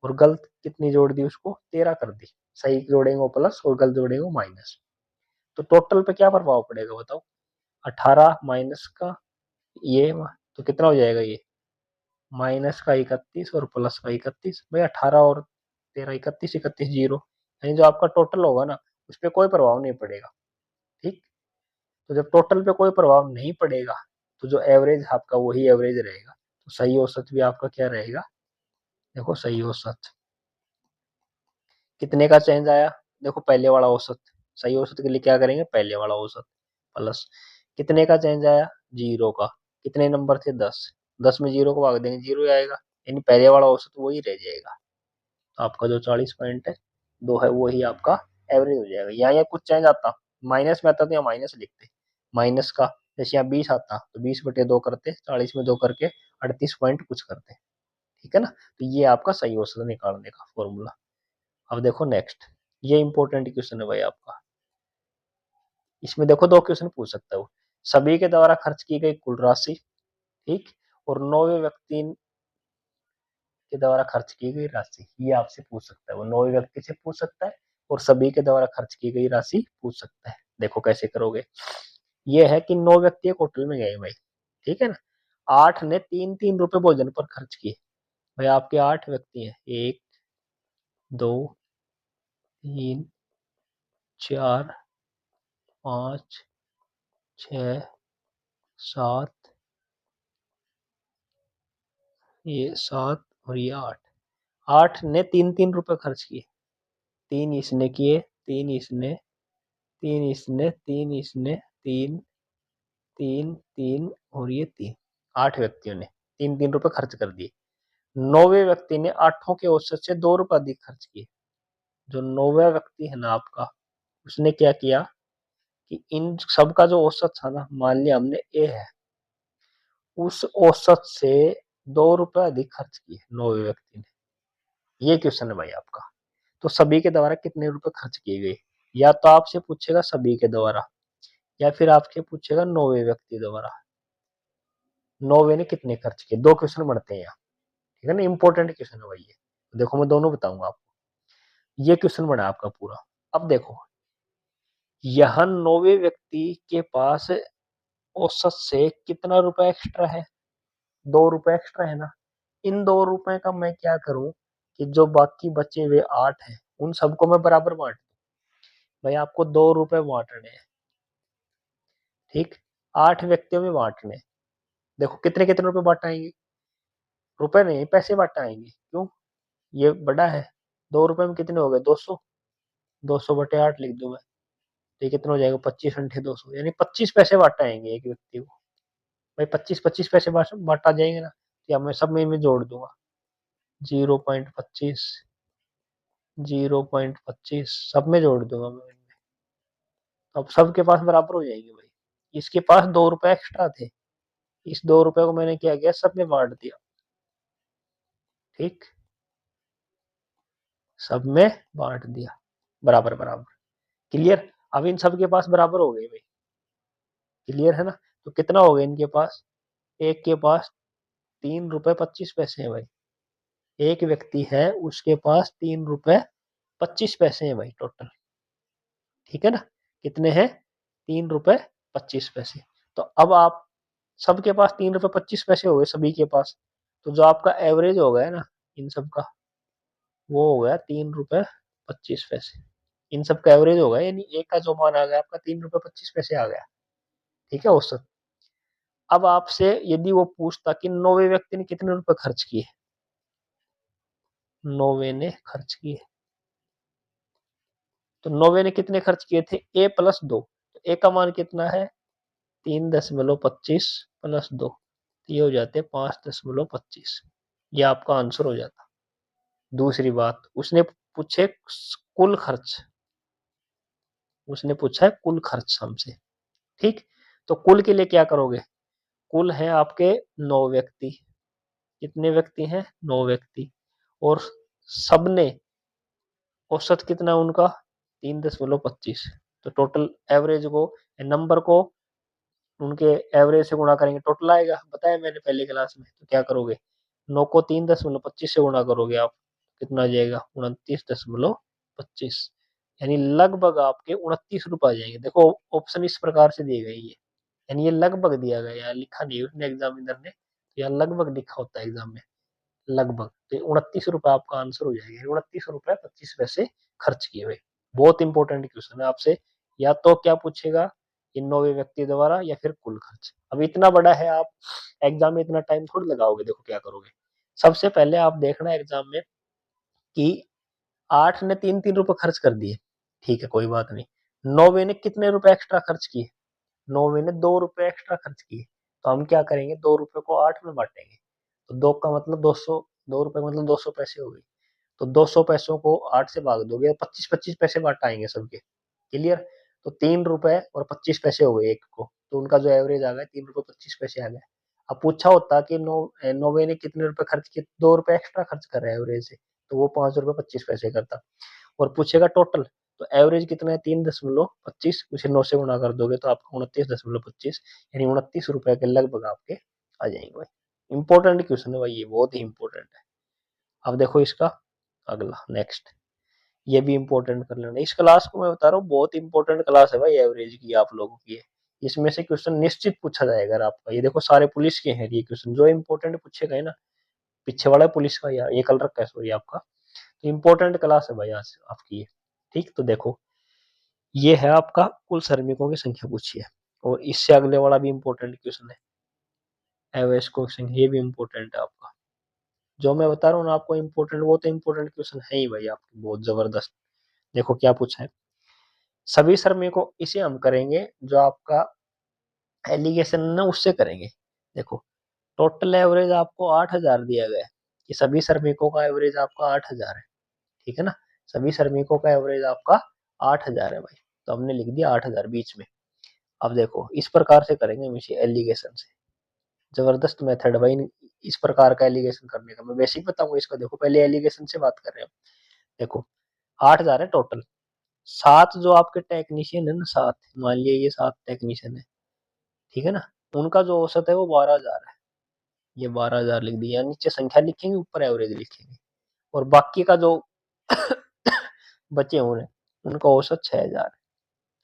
और गलत कितनी जोड़ दी, उसको 13 कर दी, सही जोड़ेंगे प्लस और गलत जोड़ेंगे माइनस, तो टोटल पे क्या प्रभाव पड़ेगा बताओ, 18 माइनस का ये, तो कितना हो जाएगा ये, माइनस का 31 और प्लस का 31, भाई 18 और 13, 31, 31 जीरो, यानी जो आपका टोटल होगा ना उस पर कोई प्रभाव नहीं पड़ेगा, ठीक। तो जब टोटल पे कोई प्रभाव नहीं पड़ेगा तो जो एवरेज आपका वही एवरेज रहेगा, तो सही औसत भी आपका क्या रहेगा, देखो सही औसत कितने का चेंज आया, देखो पहले वाला औसत, सही औसत के लिए क्या करेंगे, पहले वाला औसत प्लस कितने का चेंज आया, जीरो का, कितने नंबर थे 10, 10 में जीरो को भाग देंगे जीरो आएगा, यानी पहले वाला औसत वही रह जाएगा, तो आपका जो 40.2 है वही आपका एवरेज हो जाएगा। यहाँ कुछ चेंज आता, माइनस में आता तो यहाँ माइनस लिखते, माइनस का जैसे यहाँ 20 आता तो 20/2 करते, 40 में 2 करके 38 पॉइंट कुछ करते, ठीक है ना, तो ये आपका सही औसत निकालने का फॉर्मूला। अब देखो नेक्स्ट, ये इंपॉर्टेंट क्वेश्चन है भाई आपका, इसमें देखो दो क्वेश्चन पूछ सकता है, सभी के द्वारा खर्च की गई कुल राशि, ठीक, और 9वें व्यक्ति के द्वारा खर्च की गई राशि, ये आपसे पूछ सकता है, वो 9वें व्यक्ति से पूछ सकता है और सभी के द्वारा खर्च की गई राशि पूछ सकता है। देखो कैसे करोगे, ये है कि 9 व्यक्ति एक होटल में गए भाई, ठीक है ना, 8 ने 3-3 रुपए भोजन पर खर्च किए, भाई आपके 8 व्यक्ति हैं, 1 2 3 4 5 6 7, ये 7 और ये 8, 8 ने 3-3 रुपए खर्च किए, 3 इसने किए, 3 इसने, 3 इसने, 3 इसने, 3 3 3 और ये 3, 8 व्यक्तियों ने 3-3 रुपए खर्च कर दिए, 9वें व्यक्ति ने आठों के औसत से 2 रुपए अधिक खर्च किए, जो 9वां व्यक्ति है ना आपका, उसने क्या किया कि इन सबका जो औसत था ना, मान लिया हमने ए है, उस औसत से 2 रुपए अधिक खर्च किए 9वें व्यक्ति ने, ये क्वेश्चन है भाई आपका। तो सभी के द्वारा कितने रुपए खर्च किए गए, या तो आपसे पूछेगा सभी के द्वारा, या फिर आपसे पूछेगा 9वें व्यक्ति द्वारा, 9वें ने कितने खर्च किए, दो क्वेश्चन बनते हैं यहाँ, ठीक है ना, इंपॉर्टेंट क्वेश्चन है भाई ये, देखो मैं दोनों बताऊंगा आपको, ये क्वेश्चन बना आपका पूरा। अब देखो यहाँ 9वें व्यक्ति के पास औसत से कितना रुपए एक्स्ट्रा है, 2 रुपए एक्स्ट्रा है ना, इन 2 रुपए का मैं क्या करूं कि जो बाकी बचे हुए 8 हैं उन सबको मैं बराबर बांट दूं, भाई आपको 2 रुपए बांटने हैं, ठीक, 8 व्यक्तियों में बांटने, देखो कितने कितने रुपए बांट आएंगे, रुपए नहीं पैसे बांट आएंगे, क्यों, ये बड़ा है, 2 रुपए में कितने हो गए 200, 200/8 लिख दूं मैं, तो ये कितना हो जाएगा 25 × 200, यानी 25 पैसे बांट आएंगे एक व्यक्ति को, भाई 25-25 पैसे बांटा जाएंगे ना, या मैं सब में जोड़ दूंगा 0.25, 0.25 सब में जोड़ दूंगा मैं इनमें। अब सबके पास बराबर हो जाएंगे भाई। इसके पास 2 रुपए एक्स्ट्रा थे, इस 2 रुपए को मैंने क्या किया, सब में बांट दिया। ठीक, सब में बांट दिया बराबर बराबर। क्लियर? अब इन सब के पास बराबर हो गए भाई। क्लियर है ना? तो कितना हो गया इनके पास, एक के पास 3 रुपए 25 पैसे है भाई। एक व्यक्ति है उसके पास 3 रुपए 25 पैसे है भाई टोटल। ठीक है ना? कितने हैं? 3 रुपए 25 पैसे। तो अब आप सबके पास 3 रुपए 25 पैसे हो गए सभी के पास। तो जो आपका एवरेज हो गया ना इन सब का, वो हो गया 3 रुपए 25 पैसे। इन सब का एवरेज होगा, यानी एक का जो मान आ गया आपका 3 रुपए 25 पैसे आ गया। ठीक है औसत। अब आपसे यदि वो पूछता कि 9वें व्यक्ति ने कितने रुपए खर्च किए, 9वें ने खर्च किए, तो 9वें ने कितने खर्च किए थे, ए प्लस 2। तो ए का मान कितना है, 3.25 प्लस 2, ये हो जाते 5.25। ये आपका आंसर हो जाता। दूसरी बात, उसने पूछे कुल खर्च, उसने पूछा है कुल खर्च हमसे। ठीक, तो कुल के लिए क्या करोगे, कुल है आपके 9 व्यक्ति। कितने व्यक्ति हैं, 9 व्यक्ति। और सबने औसत कितना उनका, 3.25। तो टोटल एवरेज को, नंबर को उनके एवरेज से गुणा करेंगे, टोटल आएगा, बताया मैंने पहले क्लास में। तो क्या करोगे, 9 को 3.25 से गुणा करोगे आप, कितना आ जाएगा, 29.25। यानी लगभग आपके 29 रुपए आ जाएंगे। देखो ऑप्शन इस प्रकार से दिए गए ये, यानी ये लगभग दिया गया, यहाँ लिखा नहीं उसने एग्जामिनर ने, तो यहाँ लगभग लिखा होता है एग्जाम में, लगभग। तो 29 रुपए आपका आंसर हो जाएगा, 29 रुपए 25 पैसे खर्च किए हुए। बहुत इंपॉर्टेंट क्वेश्चन है आपसे, या तो क्या पूछेगा, इन 9वें व्यक्ति द्वारा, या फिर कुल खर्च। अब इतना बड़ा है, आप एग्जाम में इतना टाइम थोड़ी लगाओगे। देखो क्या करोगे, सबसे पहले आप देखना एग्जाम में कि 8 ने 3-3 रुपए खर्च कर दिए, ठीक है कोई बात नहीं। 9वें ने कितने रुपए एक्स्ट्रा खर्च किए, 9वें ने 2 रुपए एक्स्ट्रा खर्च किए। तो हम क्या करेंगे, 2 रुपए को 8 में बांटेंगे। तो 2 का मतलब 200, 2 रुपए मतलब 200 पैसे हो गए। तो 200 पैसों को 8 से भाग दोगे, 25-25 पैसे बांटाएंगे सबके। क्लियर? तो 3 रुपए और 25 पैसे हो गए एक को, तो उनका जो एवरेज आ गया 3 रुपए 25 पैसे आ गया। अब पूछा होता कि 9वें ने कितने रुपए खर्च किए, 2 रुपए एक्स्ट्रा खर्च कर रहा है एवरेज से, तो वो 5 रुपए 25 पैसे करता। और पूछेगा टोटल, तो एवरेज कितना है, 3.25, उसे 9 से गुणा कर दोगे तो आपका 29.25, यानी 29 रुपए के लगभग आपके आ जाएंगे भाई। इंपॉर्टेंट क्वेश्चन है भाई, ये बहुत ही इंपॉर्टेंट है। अब देखो इसका अगला नेक्स्ट, ये भी इंपॉर्टेंट कर लेना। इस क्लास को मैं बता रहा हूँ बहुत इंपॉर्टेंट क्लास है भाई, एवरेज की आप लोगों की है। इसमें से क्वेश्चन निश्चित पूछा जाएगा अगर आपका। ये देखो सारे पुलिस के हैं ये क्वेश्चन, जो इंपॉर्टेंट पूछेगा है ना, पीछे वाला पुलिस का, यार ये कल रखा है सॉरी आपका। तो इंपॉर्टेंट क्लास है भाई आज आपकी ये। ठीक, तो देखो ये है आपका कुल श्रमिकों की संख्या पूछी है, और इससे अगले वाला भी इंपॉर्टेंट क्वेश्चन है, एवरेज क्वेश्चन, ये भी इंपॉर्टेंट है आपका। जो मैं बता रहा हूँ ना आपको इंपॉर्टेंट, वो तो इंपॉर्टेंट क्वेश्चन है ही भाई आपके, बहुत जबरदस्त। देखो क्या पूछा है, सभी श्रमिकों, इसे हम करेंगे जो आपका एलिगेशन ना उससे करेंगे। देखो टोटल एवरेज आपको 8,000 दिया गया है, कि सभी श्रमिकों का एवरेज आपका 8,000 है। ठीक है ना, सभी श्रमिकों का एवरेज आपका 8,000 है भाई। तो हमने लिख दिया 8,000 बीच में। अब देखो इस प्रकार से करेंगे हम इसे एलिगेशन से, जबरदस्त मेथड भाई इस प्रकार का एलिगेशन करने का। मैं बेसिक बताऊंगा इसका, देखो पहले एलिगेशन से बात कर रहे हैं। देखो 8,000 है टोटल, 7 जो आपके टेक्नीशियन है ना, 7 मान लिया ये 7 टेक्नीशियन है, ठीक है ना, उनका जो औसत है वो 12,000 है। ये 12,000 लिख दिया, नीचे संख्या लिखेंगे ऊपर एवरेज लिखेंगे। और बाकी का जो बचे हुए उनका औसत 6,000 है।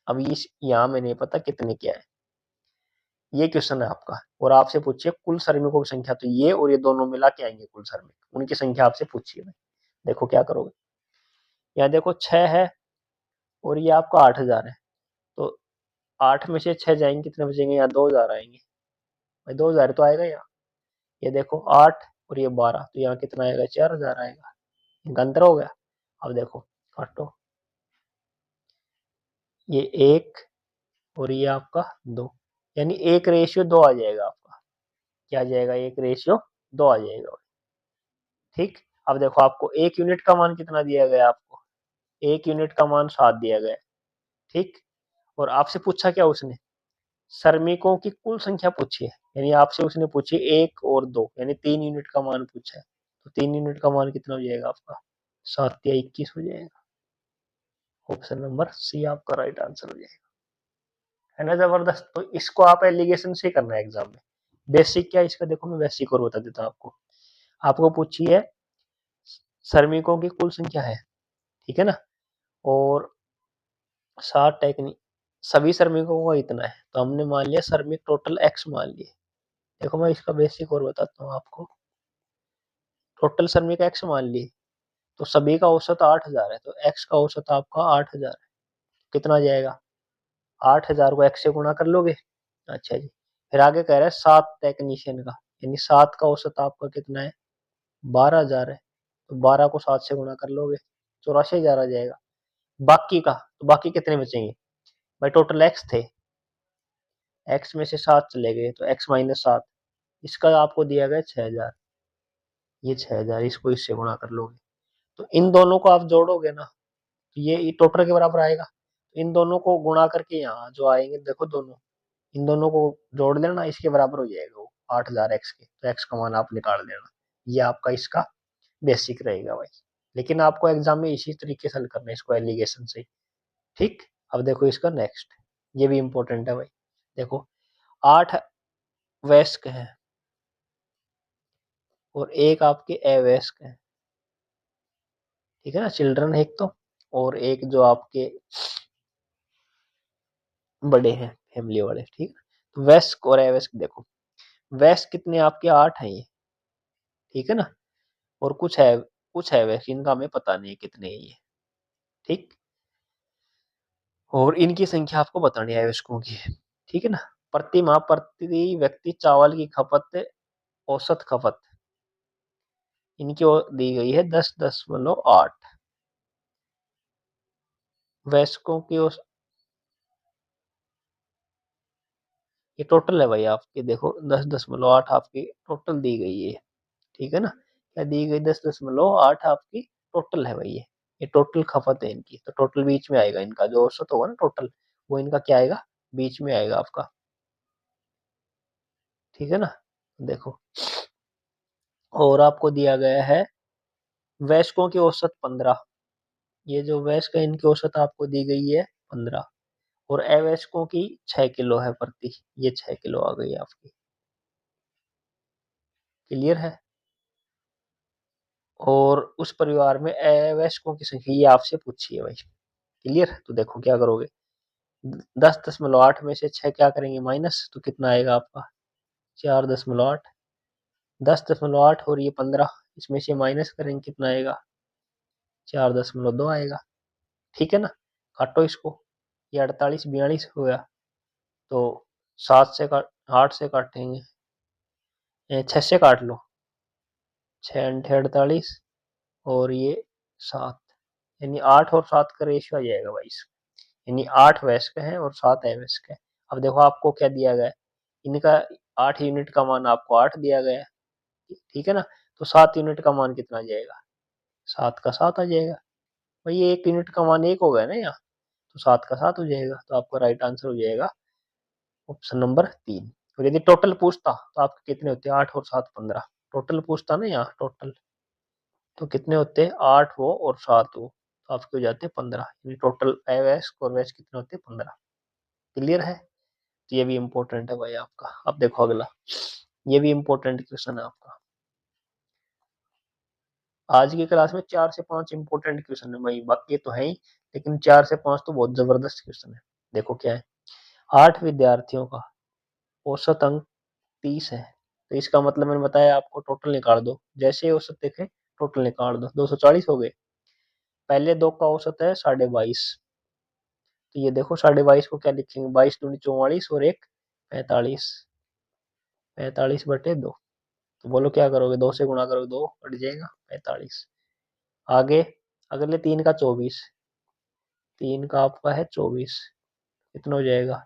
अब इस यहाँ में नहीं पता कितने क्या है, ये क्वेश्चन है आपका। और आपसे पूछिए कुल श्रमिकों की संख्या, तो ये और ये दोनों मिला के आएंगे कुल श्रमिक, उनकी संख्या आपसे पूछिए भाई। देखो क्या करोगे, यहाँ देखो 6 है और ये आपका 8,000 है। तो 8 में से 6 जाएंगे, कितने बचेंगे, यहाँ 2,000 आएंगे भाई, 2,000 तो आएगा यहाँ। ये देखो 8 और ये 12, तो यहाँ कितना आएगा, 4,000 आएगा। इनका अंतर हो गया। अब देखो काटो, ये 1 और ये आपका 2, यानी 1 रेशियो 2 आ जाएगा आपका। क्या आ जाएगा, 1:2 आ जाएगा। ठीक, अब देखो आपको 1 यूनिट का मान कितना दिया गया, आपको 1 यूनिट का मान 7 दिया गया। ठीक, और आपसे पूछा क्या उसने, श्रमिकों की कुल संख्या पूछी है, यानी आपसे उसने पूछी 1 और 2, यानी 3 यूनिट का मान पूछा है। तो 3 यूनिट का मान कितना हो जाएगा आपका, 7 या 21 हो जाएगा। ऑप्शन नंबर सी आपका राइट आंसर हो जाएगा। है ना जबरदस्त। तो इसको आप एलिगेशन से करना है एग्जाम में। बेसिक क्या इसका, देखो मैं बेसिक और बता देता हूँ आपको। आपको पूछी है श्रमिकों की कुल संख्या है, ठीक है ना, और 60 सभी श्रमिकों का इतना है, तो हमने मान लिया श्रमिक टोटल एक्स मान लिए। देखो मैं इसका बेसिक और बताता हूँ आपको। टोटल श्रमिक एक्स मान लिए, तो सभी का औसत 8,000 है, तो एक्स का औसत आपका 8,000 है। कितना आ जाएगा, 8,000 को एक्स से गुणा कर लोगे। अच्छा जी, फिर आगे कह रहा है 7 टेक्नीशियन का, यानी 7 का औसत आपका कितना है, 12,000 है, तो 12 को 7 से गुणा कर लोगे, 84,000 आ जाएगा। बाकी का, तो बाकी कितने बचेंगे भाई, टोटल एक्स थे, एक्स में से 7 चले गए, तो एक्स माइनस 7, इसका आपको दिया गया 6,000। ये 6,000 इसको इससे गुणा कर लोगे, तो इन दोनों को आप जोड़ोगे ना, तो ये टोटल के बराबर आएगा। तो इन दोनों को गुणा करके यहाँ जो आएंगे देखो दोनों, इन दोनों को जोड़ लेना, इसके बराबर हो जाएगा वो 8,000 एक्स के, तो एक्स का मान आप निकाल लेना। ये आपका इसका बेसिक रहेगा भाई, लेकिन आपको एग्जाम में इसी तरीके से हल करना है इसको, एलिगेशन से। ठीक, अब देखो इसका नेक्स्ट, ये भी इंपॉर्टेंट है भाई। देखो 8 वयस्क हैं और एक आपके अवयस्क हैं, ठीक है ना, चिल्ड्रन है एक तो, और एक जो आपके बड़े हैं फैमिली वाले, ठीक है। तो वयस्क और अवयस्क देखो, वयस्क कितने आपके 8 हैं ये, ठीक है ना, और कुछ है वयस्क, इनका हमें पता नहीं है कितने हैं ये। ठीक, और इनकी संख्या आपको बतानी है वयस्कों की, ठीक है ना। प्रति माह प्रति व्यक्ति चावल की खपत, औसत खपत इनकी दी गई है 10.8। वयस्कों की ये टोटल है भाई आपकी, देखो 10.8 आपकी टोटल दी गई है, ठीक है ना, क्या दी गई, 10.8 आपकी टोटल है भाई ये टोटल खपत है इनकी, तो टोटल बीच में आएगा इनका, जो औसत होगा ना टोटल, वो इनका क्या आएगा, बीच में आएगा आपका, ठीक है ना। देखो, और आपको दिया गया है वयस्कों की औसत 15, ये जो वयस्क है इनकी औसत आपको दी गई है 15, और अवयस्कों की 6 किलो है प्रति, ये 6 किलो आ गई आपकी। क्लियर है। और उस परिवार में अवयस्कों की संख्या ये आपसे पूछी है भाई। क्लियर, तो देखो क्या करोगे, 10.8 में से 6 क्या करेंगे माइनस, तो कितना आएगा आपका 4.8, 10.8 और ये 15, इसमें से माइनस करेंगे कितना आएगा 4.2 आएगा, ठीक है ना। काटो इसको, ये 48 42 हो गया, तो 7 से काट 8 से काटेंगे, 6 से काट लो, 6 × 8 = 48, और ये 7, यानी 8 और 7 का रेशियो आ जाएगा भाई, यानी 8 वयस्क हैं और 7 अवयस्क हैं। अब देखो आपको क्या दिया गया है, इनका 8 यूनिट का मान आपको 8 दिया गया है, ठीक है ना, तो 7 यूनिट का मान कितना आ जाएगा, 7 का 7 आ जाएगा भाई, ये 1 यूनिट का मान 1 हो गया ना यहाँ, तो 7 का 7 हो जाएगा, तो आपका राइट आंसर हो जाएगा ऑप्शन नंबर 3। और यदि टोटल पूछता तो आपके कितने होते, 8 और 7 15, टोटल पूछता ना यहाँ टोटल, तो कितने होते, 8 वो और 7 वो, तो आपके हो जाते 15, यानी टोटल अवयस्क और वयस्क कितने होते 15। क्लियर है, तो ये भी इंपॉर्टेंट है भाई आपका। अब देखो अगला, ये भी इंपॉर्टेंट क्वेश्चन है आपका। आज की क्लास में 4 से 5 इंपॉर्टेंट क्वेश्चन है भाई, बाकी तो है ही, लेकिन 4 से 5 तो बहुत जबरदस्त क्वेश्चन है। देखो क्या है, 8 विद्यार्थियों का औसत अंक 30 है, तो इसका मतलब मैंने बताया आपको टोटल निकाल दो, जैसे ही औसत देखे टोटल निकाल दो, 240 हो गए। पहले दो का औसत है 22.5, तो ये देखो 22.5 को क्या लिखेंगे, 22 दूनी 44 और एक 45, 45/2, तो बोलो क्या करोगे, 2 से गुणा करोगे 2 कट जाएगा 45। आगे अगले 3 का 24, 3 का आपका है 24, कितना हो जाएगा,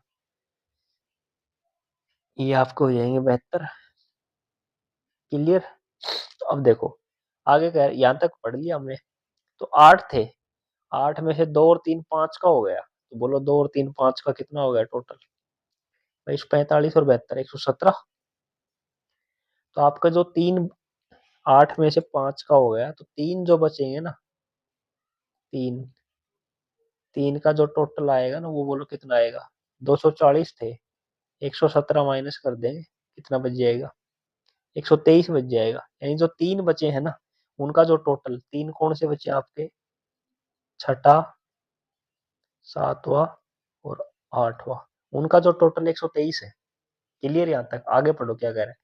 ये आपको हो जाएंगे 72, क्लियर। तो अब देखो आगे कह यहाँ तक पढ़ लिया हमने। तो 8 थे, 8 में से 2 और 3 5 का हो गया, तो बोलो 2 और 3 5 का कितना हो गया टोटल भाई? 45 और 72 117। तो आपका जो 3 8 में से 5 का हो गया, तो 3 जो बचेंगे ना, 3 3 का जो टोटल आएगा ना, वो बोलो कितना आएगा? 240 थे, 117 माइनस कर देंगे, कितना बच जाएगा? 123 बच जाएगा। यानी जो 3 बचे हैं ना, उनका जो टोटल, 3 कौन से बचे आपके? छठा, सातवां और आठवां, उनका जो टोटल 123 है। क्लियर यहाँ तक? आगे पढ़ो क्या कह रहे हैं।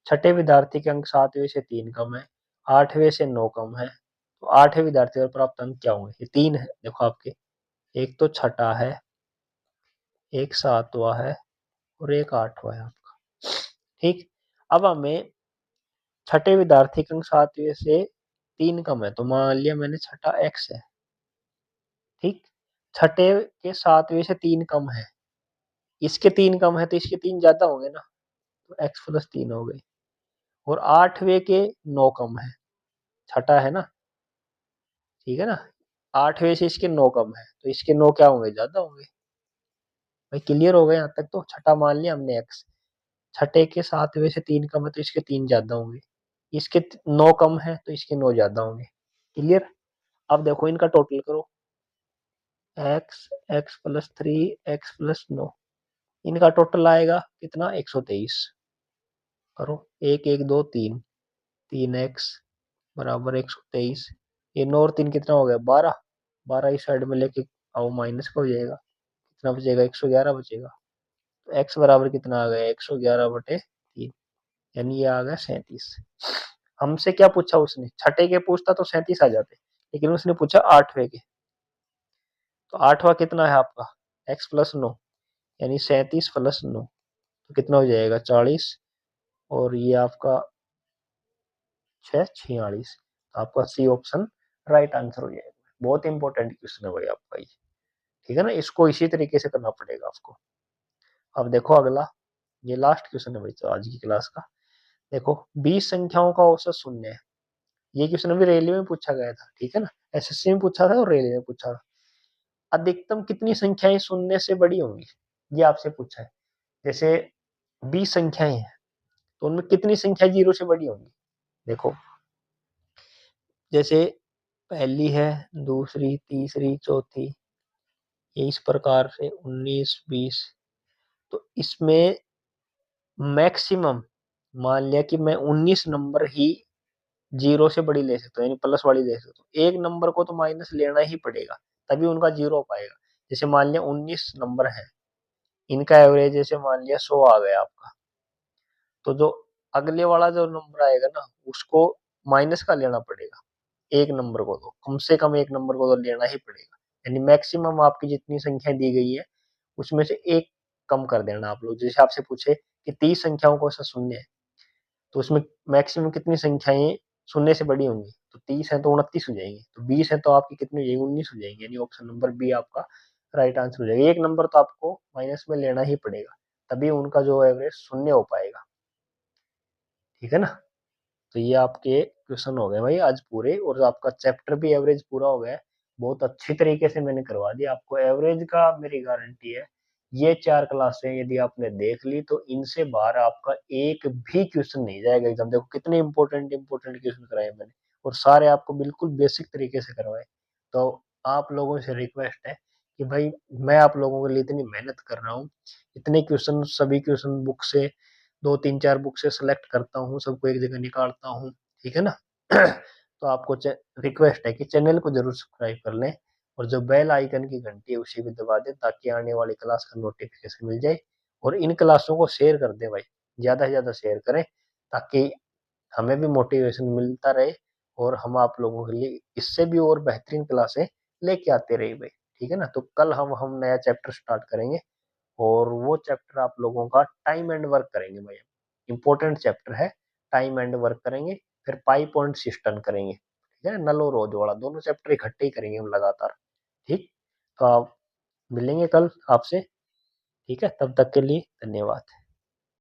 छठे विद्यार्थी के अंक 7वें से 3 कम है, 8वें से 9 कम है, तो 8वें विद्यार्थी और प्राप्त अंक क्या होंगे? ये 3 है देखो आपके, एक तो छठा है, एक सातवां है और एक आठवां है आपका। ठीक। अब हमें छठे विद्यार्थी के अंक 7वें से 3 कम है, तो मान लिया मैंने छठा एक्स है। ठीक। छठे के 7वें से 3 कम है, इसके 3 कम है तो इसके 3 ज्यादा होंगे ना, तो एक्स प्लस 3 हो गए। और 8वें के 9 कम है, छठा है ना, ठीक है ना, 8वें से इसके 9 कम है, तो इसके 9 क्या होंगे? ज्यादा होंगे भाई। क्लियर हो गया यहाँ तक? तो छठा मान लिया हमने एक्स, छठे के 7वें से 3 कम है तो इसके 3 ज्यादा होंगे, इसके 9 कम है तो इसके 9 ज्यादा होंगे। क्लियर। अब देखो इनका टोटल करो, x, x plus 3, x plus 9, इनका टोटल आएगा कितना? 123। करो, एक एक दो तीन, 3x बराबर 123। ये 9 और 3 कितना हो गया? 12। 12 इस साइड में लेके आओ, माइनस का हो जाएगा, कितना बचेगा? 111 बचेगा। तो x बराबर कितना आ गया? 111/3, यानी ये आ गया 37। हमसे क्या पूछा उसने? छठे के पूछता तो 37 आ जाते, लेकिन उसने पूछा 8वें के। तो 8वां कितना है आपका? x प्लस 9, यानी 37 प्लस 9, तो कितना हो जाएगा? 40। और ये आपका 46। आपका सी ऑप्शन राइट आंसर हो जाएगा। बहुत इंपॉर्टेंट क्वेश्चन है भाई आपका ये, ठीक है ना। इसको इसी तरीके से करना पड़ेगा आपको। अब देखो अगला, ये लास्ट क्वेश्चन है भाई तो आज की क्लास का। देखो 20 संख्याओं का औसत शून्य है। ये क्वेश्चन अभी रेलवे में पूछा गया था, ठीक है ना, एसएससी में पूछा था और रेलवे में पूछा था। अधिकतम कितनी संख्याएं शून्य से बड़ी होंगी, ये आपसे पूछा है। जैसे 20 संख्याएं हैं, तो उनमें कितनी संख्या 0 से बड़ी होंगी? देखो जैसे पहली है, दूसरी, तीसरी, चौथी, ये इस प्रकार से 19 20। तो इसमें मैक्सिमम मान लिया कि मैं 19 नंबर ही 0 से बड़ी ले सकता हूँ, यानी प्लस वाली ले सकता हूँ। एक नंबर को तो माइनस लेना ही पड़ेगा, तभी उनका 0 हो पाएगा। जैसे मान लिया 19 नंबर है, इनका एवरेज जैसे मान लिया 100 आ गया आपका, तो जो अगले वाला जो नंबर आएगा ना, उसको माइनस का लेना पड़ेगा। एक नंबर को तो कम से कम एक नंबर को तो लेना ही पड़ेगा, यानी मैक्सिमम आपकी जितनी संख्या दी गई है उसमें से एक कम कर देना आप लोग। जैसे आपसे पूछे कि 30 संख्याओं को ऐसा शून्य है, तो उसमें मैक्सिमम कितनी संख्याएं शून्य से बड़ी होंगी? तो 30 है तो 29 हो जाएंगे, तो 20 है तो आपकी कितनी हो जाएगी? 19 हो जाएंगे, यानी ऑप्शन नंबर बी आपका राइट आंसर हो जाएगा। एक नंबर तो आपको माइनस में लेना ही पड़ेगा, तभी उनका जो एवरेज शून्य हो पाएगा, ठीक है ना। तो ये आपके क्वेश्चन हो गए भाई आज पूरे, और आपका चैप्टर भी एवरेज पूरा हो गया है। बहुत अच्छी तरीके से मैंने करवा दिया आपको एवरेज का, मेरी गारंटी है। ये 4 क्लासें यदि आपने देख ली तो इनसे बाहर आपका एक भी क्वेश्चन नहीं जाएगा एग्जाम। देखो कितने इंपॉर्टेंट इंपॉर्टेंट क्वेश्चन कराए मैंने, और सारे आपको बिल्कुल बेसिक तरीके से करवाए। तो आप लोगों से रिक्वेस्ट है कि भाई मैं आप लोगों के लिए इतनी मेहनत कर रहा हूँ, इतने क्वेश्चन सभी क्वेश्चन बुक से 2 3 4 बुक से सेलेक्ट करता हूँ, सबको एक जगह निकालता हूँ, ठीक है ना। तो आपको रिक्वेस्ट है कि चैनल को जरूर सब्सक्राइब कर लें, और जो बेल आइकन की घंटी है उसे भी दबा दें, ताकि आने वाली क्लास का नोटिफिकेशन मिल जाए। और इन क्लासों को शेयर कर दें भाई, ज्यादा से ज्यादा शेयर करें, ताकि हमें भी मोटिवेशन मिलता रहे, और हम आप लोगों के लिए इससे भी और बेहतरीन क्लासें लेके आते रहे भाई, ठीक है ना। तो कल हम नया चैप्टर स्टार्ट करेंगे, और वो चैप्टर आप लोगों का टाइम एंड वर्क करेंगे भाई, इंपॉर्टेंट चैप्टर है। टाइम एंड वर्क करेंगे, फिर पाई पॉइंट सिस्टम करेंगे, ठीक है, नल और रोज वाला दोनों चैप्टर इकट्ठे ही करेंगे हम लगातार। ठीक। तो आप मिलेंगे कल आपसे, ठीक है, तब तक के लिए धन्यवाद।